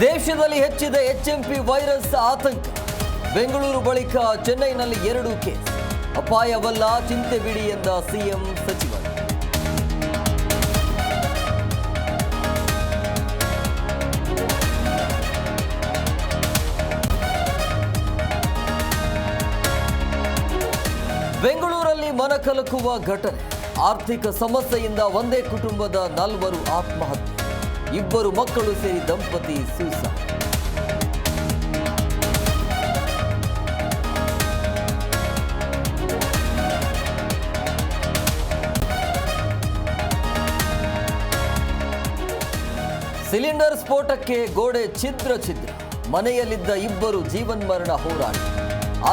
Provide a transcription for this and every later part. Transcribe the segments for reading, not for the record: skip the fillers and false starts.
ದೇಶದಲ್ಲಿ ಹೆಚ್ಚಿದ HMP virus ಆತಂಕ. ಬೆಂಗಳೂರು ಬಳಿಕ ಚೆನ್ನೈನಲ್ಲಿ 2 ಕೇಸ್. ಅಪಾಯವಲ್ಲ, ಚಿಂತೆ ಬಿಡಿ ಎಂದ ಸಿಎಂ ಸಚಿವರು. ಬೆಂಗಳೂರಲ್ಲಿ ಮನಕಲಕುವ ಘಟನೆ. ಆರ್ಥಿಕ ಸಮಸ್ಯೆಯಿಂದ ಒಂದೇ ಕುಟುಂಬದ 4 ಆತ್ಮಹತ್ಯೆ. 2 ಮಕ್ಕಳು ಸೇರಿ ದಂಪತಿ ಸೂಸೈಡ್. ಸಿಲಿಂಡರ್ ಸ್ಫೋಟಕ್ಕೆ ಗೋಡೆ ಛಿದ್ರ. ಮನೆಯಲ್ಲಿದ್ದ 2 ಜೀವನ್ಮರಣ ಹೋರಾಟ.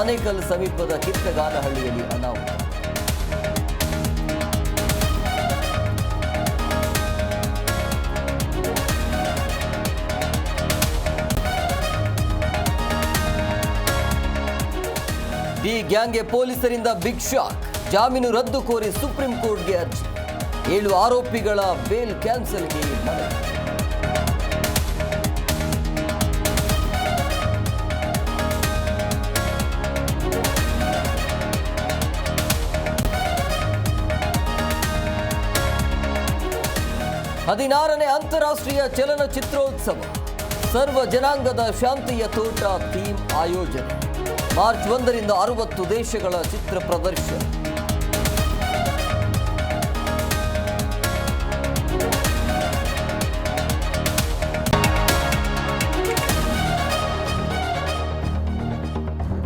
ಆನೇಕಲ್ ಸಮೀಪದ ಕಿತ್ತಗಾನಹಳ್ಳಿಯಲ್ಲಿ ಅನಾಹುತ. ಡಿ ಗ್ಯಾಂಗ್ಗೆ ಪೊಲೀಸರಿಂದ ಬಿಗ್ ಶಾಕ್. ಜಾಮೀನು ರದ್ದು ಕೋರಿ ಸುಪ್ರೀಂ ಕೋರ್ಟ್ಗೆ ಅರ್ಜಿ. 7 ಆರೋಪಿಗಳ ಬೇಲ್ ಕ್ಯಾನ್ಸಲ್ಗೆ ಮನವಿ. ಹದಿನಾರನೇ ಅಂತಾರಾಷ್ಟ್ರೀಯ ಚಲನಚಿತ್ರೋತ್ಸವ. ಸರ್ವ ಜನಾಂಗದ ಶಾಂತಿಯ ತೋಟ ಥೀಮ್ ಆಯೋಜನೆ. ಮಾರ್ಚ್ 1ರಿಂದ 60 ದೇಶಗಳ ಚಿತ್ರ ಪ್ರದರ್ಶನ.